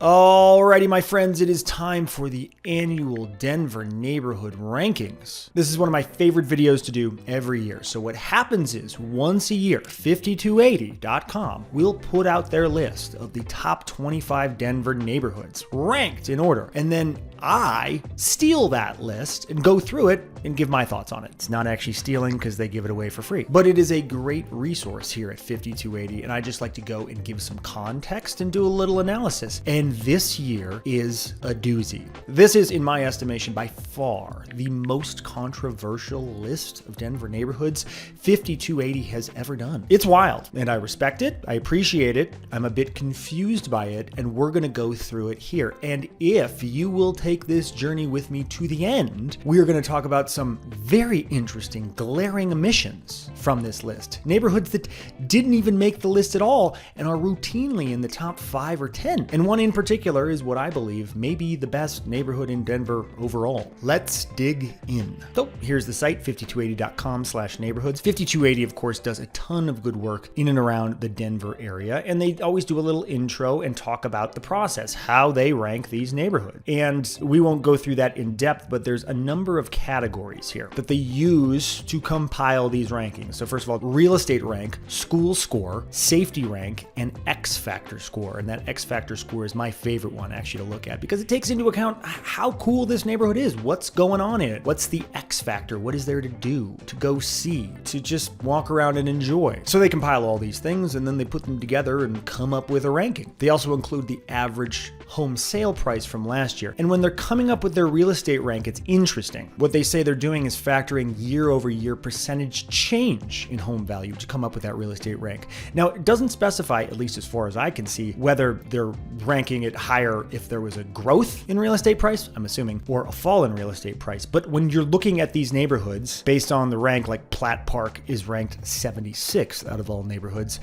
Alrighty, my friends, it is time for the annual Denver Neighborhood Rankings. This is one of my favorite videos to do every year. So what happens is once a year, 5280.com will put out their list of the top 25 Denver neighborhoods ranked in order. And then I steal that list and go through it and give my thoughts on it. It's not actually stealing because they give it away for free, but it is a great resource here at 5280. And I just like to go and give some context and do a little analysis. And this year is a doozy. This is, in my estimation, by far the most controversial list of Denver neighborhoods 5280 has ever done. It's wild, and I respect it. I appreciate it. I'm a bit confused by it, and we're going to go through it here. And if you will take this journey with me to the end, we're going to talk about some very interesting, glaring omissions from this list. Neighborhoods that didn't even make the list at all and are routinely in the top 5 or 10. And one in particular is what I believe may be the best neighborhood in Denver overall. Let's dig in. So here's the site, 5280.com/neighborhoods. 5280, of course, does a ton of good work in and around the Denver area, and they always do a little intro and talk about the process, how they rank these neighborhoods. And we won't go through that in depth, but there's a number of categories here that they use to compile these rankings. So first of all, real estate rank, school score, safety rank, and X factor score. And that X factor score is my favorite one actually to look at because it takes into account how cool this neighborhood is, what's going on in it, what's the X factor, what is there to do, to go see, to just walk around and enjoy. So they compile all these things and then they put them together and come up with a ranking. They also include the average home sale price from last year. And when they're coming up with their real estate rank, it's interesting. What they say they're doing is factoring year-over-year percentage change in home value to come up with that real estate rank. Now, it doesn't specify, at least as far as I can see, whether they're ranking it higher if there was a growth in real estate price, I'm assuming, or a fall in real estate price. But when you're looking at these neighborhoods based on the rank, like Platt Park is ranked 76th out of all neighborhoods.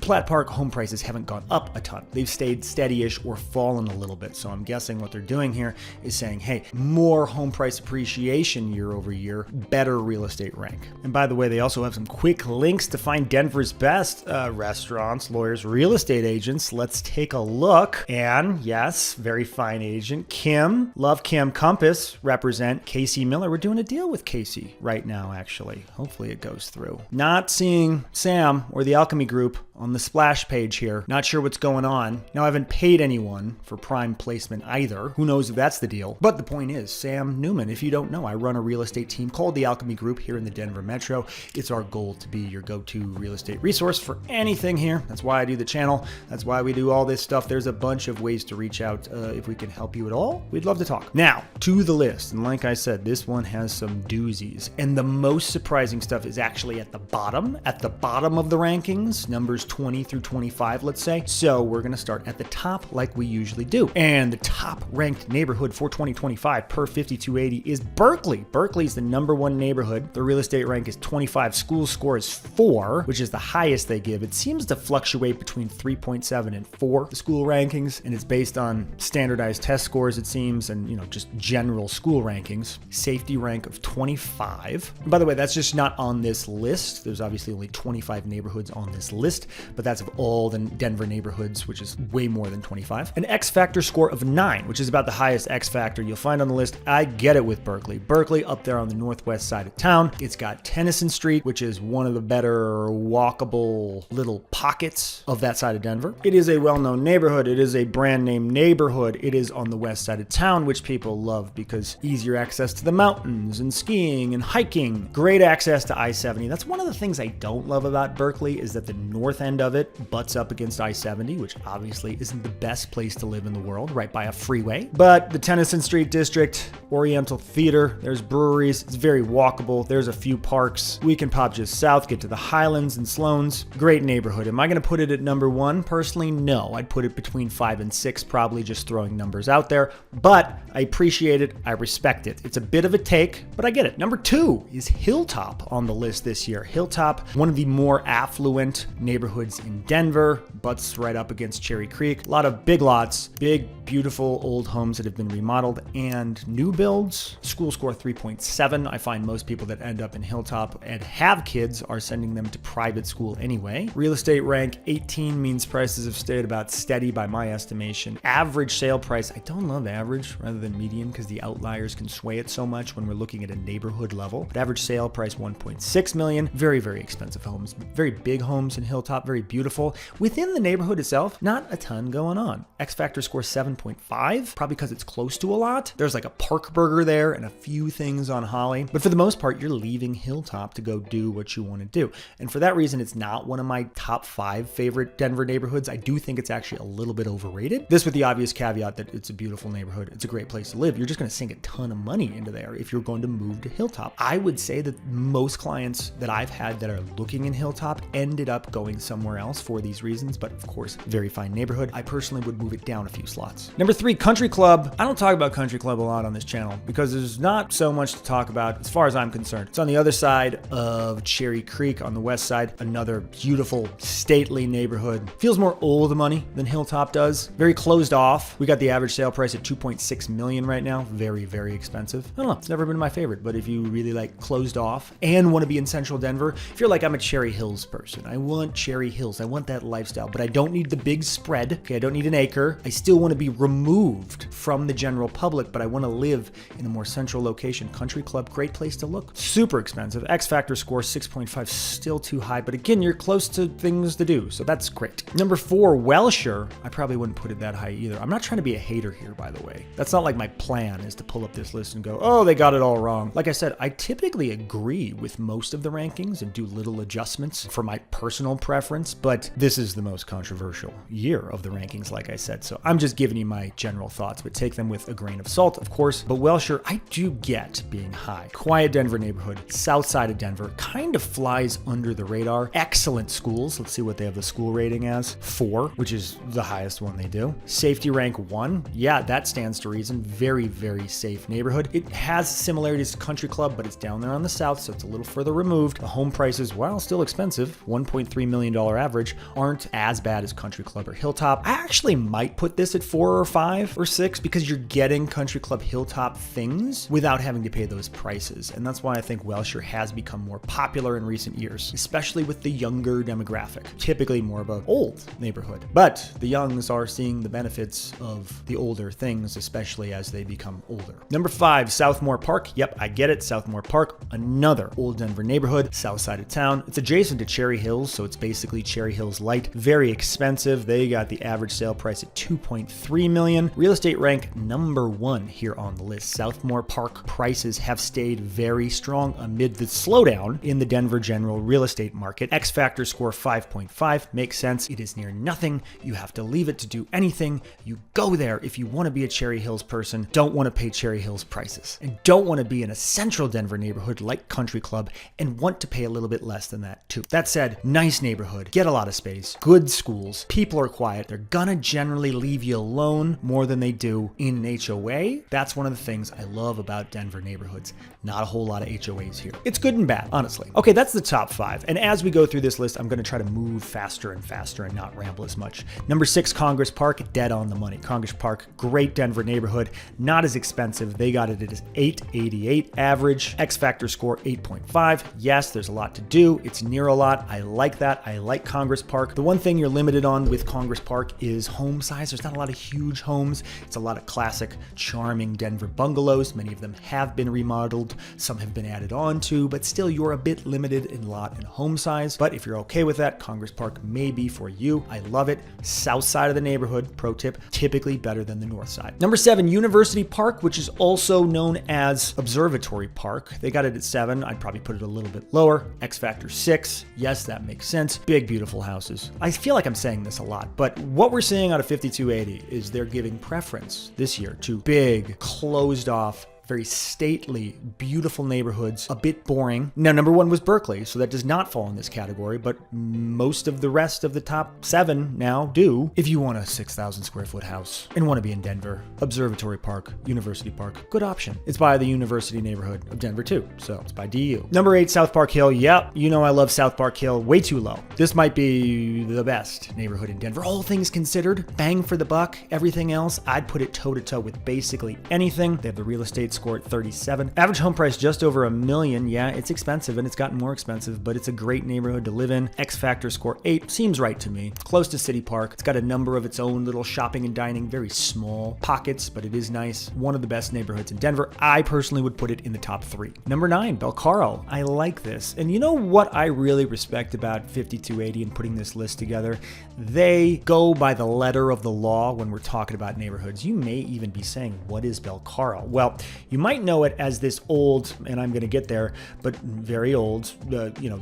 Platt Park home prices haven't gone up a ton. They've stayed steady-ish or fallen a little bit. So I'm guessing what they're doing here is saying, hey, more home price appreciation year over year, better real estate rank. And by the way, they also have some quick links to find Denver's best restaurants, lawyers, real estate agents. Let's take a look. And yes, very fine agent, Kim, love Kim Compass, represent Casey Miller. We're doing a deal with Casey right now, actually. Hopefully it goes through. Not seeing Sam or the Alchemy Group on the splash page here. Not sure what's going on. Now, I haven't paid anyone for prime placement either. Who knows if that's the deal? But the point is, Sam Newman, if you don't know, I run a real estate team called the Alchemy Group here in the Denver Metro. It's our goal to be your go-to real estate resource for anything here. That's why I do the channel. That's why we do all this stuff. There's a bunch of ways to reach out. If we can help you at all, we'd love to talk. Now, to the list. And like I said, this one has some doozies. And the most surprising stuff is actually at the bottom of the rankings, numbers 20 through 25, let's say. So we're going to start at the top like we usually do. And the top ranked neighborhood for 2025 per 5280 is Berkeley. Berkeley is the #1 neighborhood. The real estate rank is 25. School score is 4, which is the highest they give. It seems to fluctuate between 3.7 and 4, the school rankings, and it's based on standardized test scores, it seems, and just general school rankings. Safety rank of 25. And by the way, that's just not on this list. There's obviously only 25 neighborhoods on this list, but that's of all the Denver neighborhoods, which is way more than 25. An X factor score of 9, which is about the highest X factor you'll find on the list. I get it with Berkeley. Berkeley up there on the northwest side of town. It's got Tennyson Street, which is one of the better walkable little pockets of that side of Denver. It is a well-known neighborhood. It is a brand name neighborhood. It is on the west side of town, which people love because easier access to the mountains and skiing and hiking. Great access to I-70. That's one of the things I don't love about Berkeley is that the north end of it butts up against I-70, which obviously isn't the best place to live in the world, right by a freeway. But the Tennyson Street District, Oriental Theater, there's breweries. It's very walkable. There's a few parks. We can pop just south, get to the Highlands and Sloan's. Great neighborhood. Am I going to put it at #1? Personally, no. I'd put it between 5 and 6, probably just throwing numbers out there. But I appreciate it. I respect it. It's a bit of a take, but I get it. #2 is Hilltop on the list this year. Hilltop, one of the more affluent neighborhoods in Denver, butts right up against Cherry Creek. A lot of big lots, big beautiful old homes that have been remodeled and new builds. School score 3.7. I find most people that end up in Hilltop and have kids are sending them to private school anyway. Real estate rank 18 means prices have stayed about steady by my estimation. Average sale price, I don't love average rather than median because the outliers can sway it so much when we're looking at a neighborhood level. But average sale price 1.6 million. Very, very expensive homes. Very big homes in Hilltop, very beautiful. Within the neighborhood itself, not a ton going on. X Factor score 7.5, probably because it's close to a lot. There's like a Park Burger there and a few things on Holly. But for the most part, you're leaving Hilltop to go do what you want to do. And for that reason, it's not one of my top 5 favorite Denver neighborhoods. I do think it's actually a little bit overrated. This with the obvious caveat that it's a beautiful neighborhood. It's a great place to live. You're just going to sink a ton of money into there if you're going to move to Hilltop. I would say that most clients that I've had that are looking in Hilltop ended up going somewhere else for these reasons, but of course, very fine neighborhood. I personally would move it down a few slots. Number 3, Country Club. I don't talk about Country Club a lot on this channel because there's not so much to talk about as far as I'm concerned. It's on the other side of Cherry Creek on the west side, another beautiful, stately neighborhood. Feels more old money than Hilltop does. Very closed off. We got the average sale price at 2.6 million right now. Very, very expensive. I don't know. It's never been my favorite, but if you really like closed off and want to be in central Denver, if you're like, I'm a Cherry Hills person. I want Cherry Hills. I want that lifestyle, but I don't need the big spread. Okay, I don't need an acre. I still want to be removed from the general public, but I want to live in a more central location. Country Club, great place to look. Super expensive. X Factor score 6.5, still too high, but again, you're close to things to do, so that's great. Number 4, Wellshire. I probably wouldn't put it that high either. I'm not trying to be a hater here, by the way. That's not like my plan is to pull up this list and go, oh, they got it all wrong. Like I said, I typically agree with most of the rankings and do little adjustments for my personal preference, but this is the most controversial year of the rankings, like I said, so I'm just giving you my general thoughts, but take them with a grain of salt, of course. But Wellshire, I do get being high. Quiet Denver neighborhood, south side of Denver, kind of flies under the radar. Excellent schools. Let's see what they have the school rating as. 4, which is the highest one they do. Safety rank 1. Yeah, that stands to reason. Very, very safe neighborhood. It has similarities to Country Club, but it's down there on the south, so it's a little further removed. The home prices, while still expensive, $1.3 million average, aren't as bad as Country Club or Hilltop. I actually might put this at 4 or 5 or 6 because you're getting Country Club Hilltop things without having to pay those prices. And that's why I think Wellshire has become more popular in recent years, especially with the younger demographic, typically more of an old neighborhood. But the youngs are seeing the benefits of the older things, especially as they become older. Number 5, Southmoor Park. Yep, I get it. Southmoor Park, another old Denver neighborhood, south side of town. It's adjacent to Cherry Hills, so it's basically Cherry Hills light. Very expensive. They got the average sale price at 2.3 million. Real estate rank number 1 here on the list. Southmoor Park prices have stayed very strong amid the slowdown in the Denver general real estate market. X Factor score 5.5 makes sense. It is near nothing. You have to leave it to do anything. You go there if you want to be a Cherry Hills person, don't want to pay Cherry Hills prices, and don't want to be in a central Denver neighborhood like Country Club and want to pay a little bit less than that too. That said, nice neighborhood, get a lot of space, good schools, people are quiet. They're gonna generally leave you alone more than they do in an HOA. That's one of the things I love about Denver neighborhoods. Not a whole lot of HOAs here. It's good and bad, honestly. Okay, that's the top 5. And as we go through this list, I'm gonna try to move faster and faster and not ramble as much. Number 6, Congress Park, dead on the money. Congress Park, great Denver neighborhood, not as expensive. They got it at 888 average. X Factor score 8.5. Yes, there's a lot to do. It's near a lot. I like that. I like Congress Park. The one thing you're limited on with Congress Park is home size. There's not a lot of huge homes. It's a lot of classic, charming Denver bungalows. Many of them have been remodeled. Some have been added on to, but still you're a bit limited in lot and home size. But if you're okay with that, Congress Park may be for you. I love it. South side of the neighborhood, pro tip, typically better than the north side. Number 7, University Park, which is also known as Observatory Park. They got it at 7. I'd probably put it a little bit lower. X Factor 6. Yes, that makes sense. Big, beautiful houses. I feel like I'm saying this a lot, but what we're seeing out of 5280 is they're giving preference this year to big, closed off, very stately, beautiful neighborhoods, a bit boring. Now, number 1 was Berkeley, so that does not fall in this category, but most of the rest of the top 7 now do. If you want a 6,000 square foot house and want to be in Denver, Observatory Park, University Park, good option. It's by the University neighborhood of Denver too, so it's by DU. Number 8, South Park Hill. Yep, you know I love South Park Hill. Way too low. This might be the best neighborhood in Denver. All things considered, bang for the buck. Everything else, I'd put it toe to toe with basically anything. They have the real estate score at 37. Average home price just over $1 million. Yeah, it's expensive and it's gotten more expensive, but it's a great neighborhood to live in. X Factor score 8 seems right to me. Close to City Park. It's got a number of its own little shopping and dining, very small pockets, but it is nice. One of the best neighborhoods in Denver. I personally would put it in the top 3. Number 9, Belcaro. I like this. And you know what I really respect about 5280 and putting this list together? They go by the letter of the law when we're talking about neighborhoods. You may even be saying, what is Belcaro? Well, you might know it as this old, and I'm going to get there, but very old,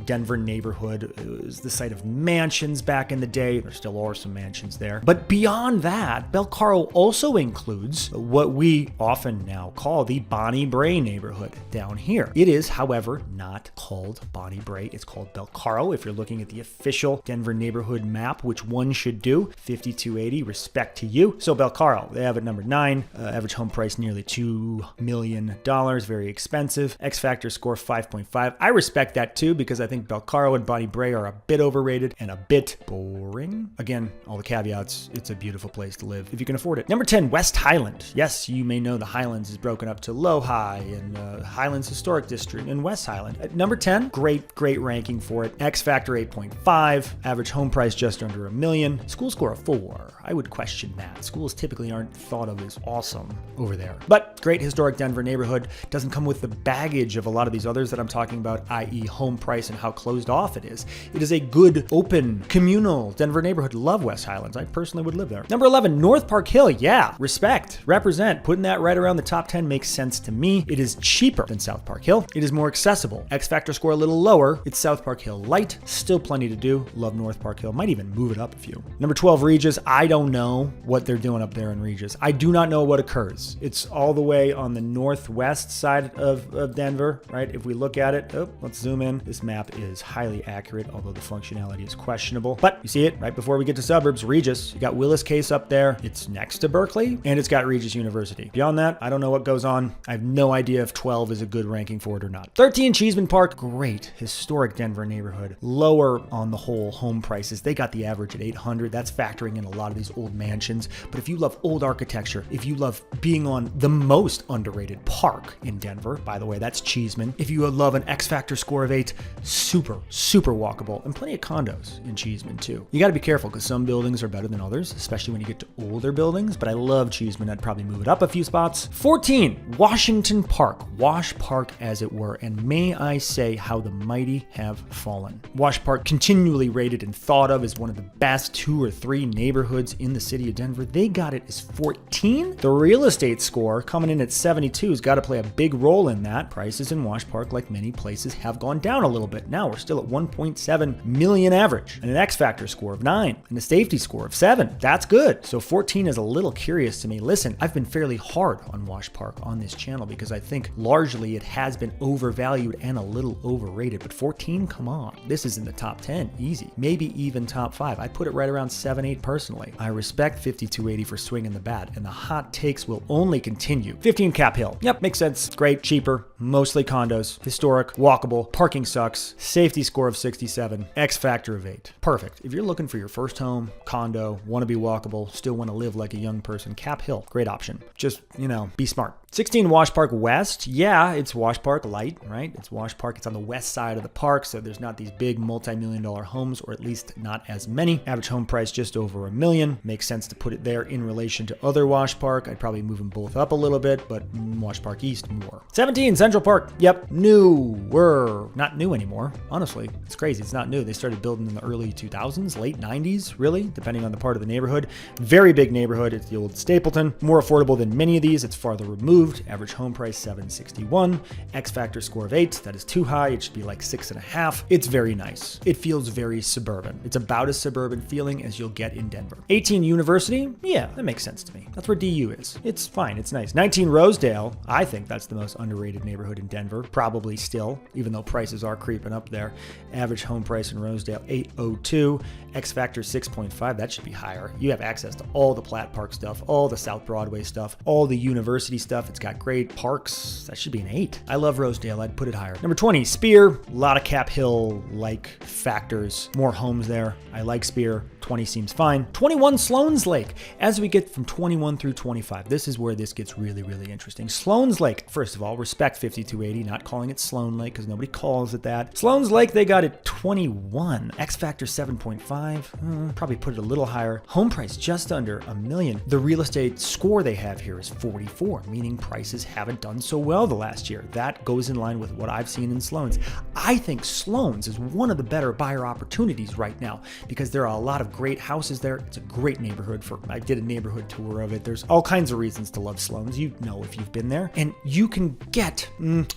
Denver neighborhood. It was the site of mansions back in the day. There still are some mansions there. But beyond that, Belcaro also includes what we often now call the Bonnie Brae neighborhood down here. It is, however, not called Bonnie Brae. It's called Belcaro. If you're looking at the official Denver neighborhood map, which one should do, 5280, respect to you. So Belcaro, they have it number 9, average home price nearly $2 million, very expensive. X Factor score 5.5. I respect that too because I think Belcaro and Bonnie Brae are a bit overrated and a bit boring. Again, all the caveats, it's a beautiful place to live if you can afford it. Number 10, West Highland. Yes, you may know the Highlands is broken up to Low High and Highlands Historic District and West Highland. At number 10, great ranking for it. X Factor 8.5, average home price just under $1 million. School score of 4. I would question that. Schools typically aren't thought of as awesome over there. But great historic Denver neighborhood. Doesn't come with the baggage of a lot of these others that I'm talking about, i.e. home price and how closed off it is. It is a good, open, communal Denver neighborhood. Love West Highlands. I personally would live there. Number 11, North Park Hill. Yeah, respect, represent. Putting that right around the top 10 makes sense to me. It is cheaper than South Park Hill. It is more accessible. X Factor score a little lower. It's South Park Hill light. Still plenty to do. Love North Park Hill. Might even move it up a few. Number 12, Regis. I don't know what they're doing up there in Regis. I do not know what occurs. It's all the way on the northwest side of Denver, right? If we look at it, let's zoom in. This map is highly accurate, although the functionality is questionable. But you see it right before we get to suburbs, Regis. You got Willis Case up there. It's next to Berkeley, and it's got Regis University. Beyond that, I don't know what goes on. I have no idea if 12 is a good ranking for it or not. 13, Cheesman Park. Great historic Denver neighborhood. Lower on the whole home prices. They got the average at 800. That's factoring in a lot of these old mansions. But if you love old architecture, if you love being on the most underrated park in Denver, by the way, that's Cheesman. If you love an X Factor score of 8, super walkable, and plenty of condos in Cheesman too. You got to be careful because some buildings are better than others, especially when you get to older buildings, but I love Cheesman. I'd probably move it up a few spots. 14, Washington Park. Wash Park, as it were, and may I say how the mighty have fallen. Wash Park, continually rated and thought of as one of the best 2 or 3 neighborhoods in the city of Denver. They got it as 14. The real estate score coming in at 72 has got to play a big role in that. Prices in Wash Park, like many places, have gone down a little bit. Now we're still at 1.7 million average, and an X Factor score of 9, and a safety score of 7. That's good. So 14 is a little curious to me. Listen, I've been fairly hard on Wash Park on this channel because I think largely it has been overvalued and a little overrated, but 14, come on. This is in the top 10, easy. Maybe even top 5. I'd put it right around 7, 8 personally. I respect 5280 for swinging the bat, and the hot takes will only continue. 15, Cap Hill. Yep, makes sense. Great, cheaper, mostly condos, historic, walkable, parking sucks, safety score of 67, X Factor of 8. Perfect. If you're looking for your first home, condo, want to be walkable, still want to live like a young person, Cap Hill, great option. Just, be smart. 16, Wash Park West. Yeah, it's Wash Park light, right? It's Wash Park. It's on the west side of the park, so there's not these big multi-million-dollar homes, or at least not as many. Average home price just over $1 million. Makes sense to put it there in relation to other Wash Park. I'd probably move them both up a little bit, but Wash Park East more. 17, Central Park. Yep, newer. Not new anymore, honestly. It's crazy. It's not new. They started building in the early 2000s, late 90s, really, depending on the part of the neighborhood. Very big neighborhood. It's the old Stapleton. More affordable than many of these. It's farther removed. Average home price $761. X Factor score of 8. That is too high. It should be like 6.5. It's very nice. It feels very suburban. It's about as suburban feeling as you'll get in Denver. 18, University. Yeah, that makes sense to me. That's where DU is. It's fine. It's nice. 19, Rosedale. Rosedale, I think that's the most underrated neighborhood in Denver, probably still, even though prices are creeping up there. Average home price in Rosedale, $802. X factor 6.5, that should be higher. You have access to all the Platt Park stuff, all the South Broadway stuff, all the university stuff. It's got great parks. That should be an 8. I love Rosedale. I'd put it higher. Number 20, Spear. A lot of Cap Hill-like factors. More homes there. I like Spear. 20 seems fine. 21, Sloan's Lake. As we get from 21 through 25, this is where this gets really, really interesting. Sloan's Lake, first of all, respect 5280, not calling it Sloan Lake because nobody calls it that. Sloan's Lake, they got it 21. X factor 7.5, probably put it a little higher. Home price just under $1 million. The real estate score they have here is 44, meaning prices haven't done so well the last year. That goes in line with what I've seen in Sloan's. I think Sloan's is one of the better buyer opportunities right now because there are a lot of great houses there. It's a great neighborhood. I did a neighborhood tour of it. There's all kinds of reasons to love Sloan's. You know if you've been there. And you can get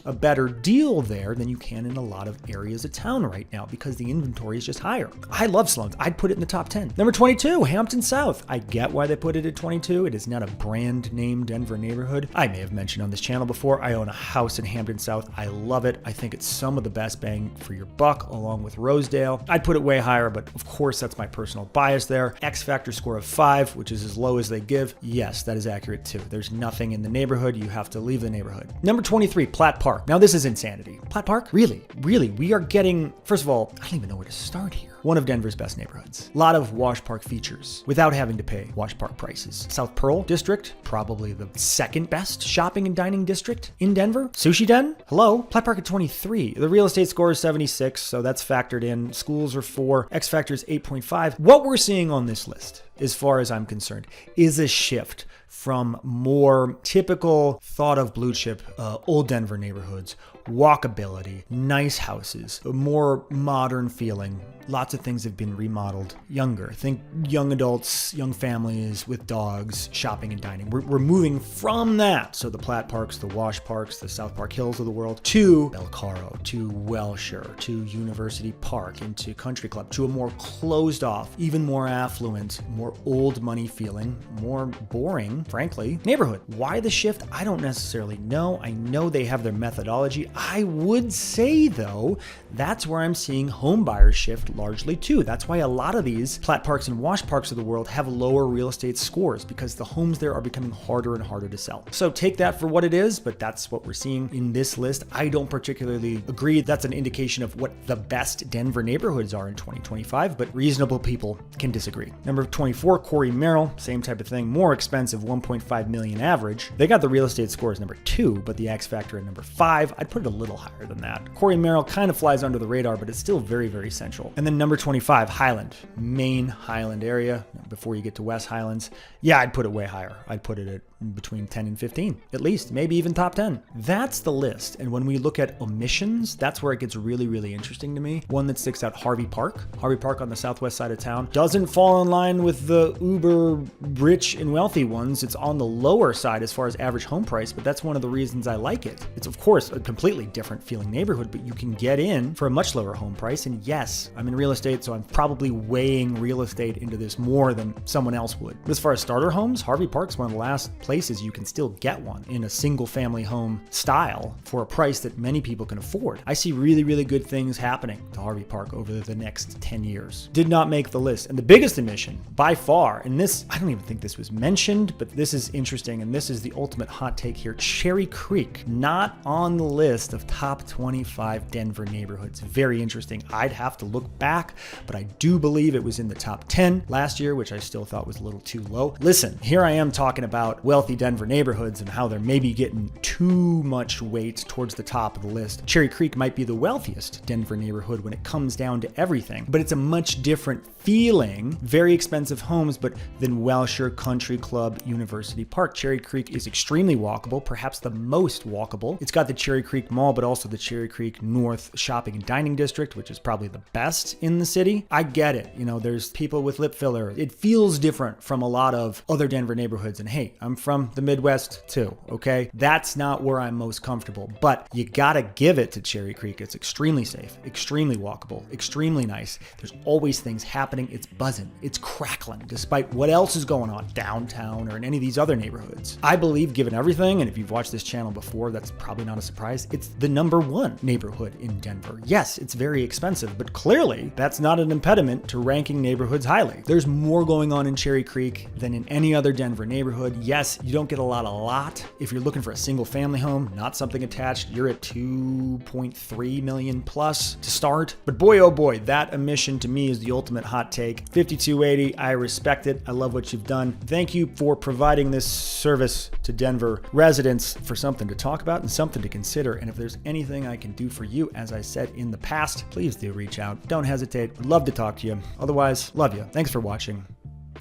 a better deal there than you can in a lot of areas of town right now because the inventory is just higher. I love Sloan's. I'd put it in the top 10. Number 22, Hampton South. I get why they put it at 22. It is not a brand name Denver neighborhood. I may have mentioned on this channel before, I own a house in Hampton South. I love it. I think it's some of the best bang for your buck along with Rosedale. I'd put it way higher, but of course that's my personal bias there. X factor score of 5, which is as low as they give. Yes, that is accurate too. There's nothing in the neighborhood. You have to leave the neighborhood. Number 23, Platt Park. Now this is insanity. Platt Park? Really? We are getting, first of all, I don't even know where to start here. One of Denver's best neighborhoods. A lot of wash park features without having to pay wash park prices. South Pearl district, probably the second best shopping and dining district in Denver. Sushi Den, hello. Platt Park at 23. The real estate score is 76, so that's factored in. Schools are 4. X factor is 8.5. What we're seeing on this list, as far as I'm concerned, is a shift from more typical thought of blue chip, old Denver neighborhoods, walkability, nice houses, a more modern feeling. Lots of things have been remodeled. Younger. Think young adults, young families with dogs, shopping and dining. We're moving from that. So the Platt Parks, the Wash Parks, the South Park Hills of the world, to Belcaro, to Wellshire, to University Park, into Country Club, to a more closed off, even more affluent, more old money feeling, more boring, frankly, neighborhood. Why the shift? I don't necessarily know. I know they have their methodology. I would say, though, that's where I'm seeing home buyers shift largely too. That's why a lot of these Platt Parks and Wash Parks of the world have lower real estate scores because the homes there are becoming harder and harder to sell. So take that for what it is, but that's what we're seeing in this list. I don't particularly agree that's an indication of what the best Denver neighborhoods are in 2025, but reasonable people can disagree. Number 24, Cory, Merrill, same type of thing, more expensive, 1.5 million average. They got the real estate score as number 2, but the X factor at number 5. I'd put it a little higher than that. Cory, Merrill kind of flies under the radar, but it's still very, very central. And then number 25, Highland, main Highland area, before you get to West Highlands. Yeah, I'd put it way higher. I'd put it at between 10 and 15, at least, maybe even top 10. That's the list. And when we look at Omissions, that's where it gets really, really interesting to me. One that sticks out, Harvey Park. Harvey Park on the southwest side of town doesn't fall in line with the uber rich and wealthy ones. It's on the lower side as far as average home price, but that's one of the reasons I like it. It's of course a completely different feeling neighborhood, but you can get in for a much lower home price. And yes, I'm in real estate, so I'm probably weighing real estate into this more than someone else would. But as far as starter homes, Harvey Park's one of the last places you can still get one in a single family home style for a price that many people can afford. I see really, really good things happening to Harvey Park over the next 10 years. Did not make the list. And the biggest omission by far, and this, I don't even think this was mentioned, but this is interesting, and this is the ultimate hot take here. Cherry Creek, not on the list of top 25 Denver neighborhoods. Very interesting. I'd have to look back, but I do believe it was in the top 10 last year, which I still thought was a little too low. Listen, here I am talking about wealthy Denver neighborhoods and how they're maybe getting too much weight towards the top of the list. Cherry Creek might be the wealthiest Denver neighborhood when it comes down to everything, but it's a much different feeling, very expensive homes, but than Wellshire, Country Club, University Park. Cherry Creek is extremely walkable, perhaps the most walkable. It's got the Cherry Creek Mall, but also the Cherry Creek North Shopping and Dining District, which is probably the best in the city. I get it. You know, there's people with lip filler. It feels different from a lot of other Denver neighborhoods. And hey, I'm from the Midwest too, okay? That's not where I'm most comfortable, but you gotta give it to Cherry Creek. It's extremely safe, extremely walkable, extremely nice. There's always things happening. It's buzzing. It's crackling, despite what else is going on downtown or in any of these other neighborhoods. I believe, given everything, and if you've watched this channel before, that's probably not a surprise, it's the #1 neighborhood in Denver. Yes, it's very expensive, but clearly that's not an impediment to ranking neighborhoods highly. There's more going on in Cherry Creek than in any other Denver neighborhood. Yes, you don't get a lot. If you're looking for a single family home, not something attached, you're at 2.3 million plus to start. But boy, oh boy, that Omission to me is the ultimate hot take. 5280, I respect it. I love what you've done. Thank you for providing this service to Denver residents for something to talk about and something to consider. And if there's anything I can do for you, as I said in the past, please do reach out. Don't hesitate. Would love to talk to you. Otherwise, love you. Thanks for watching.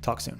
Talk soon.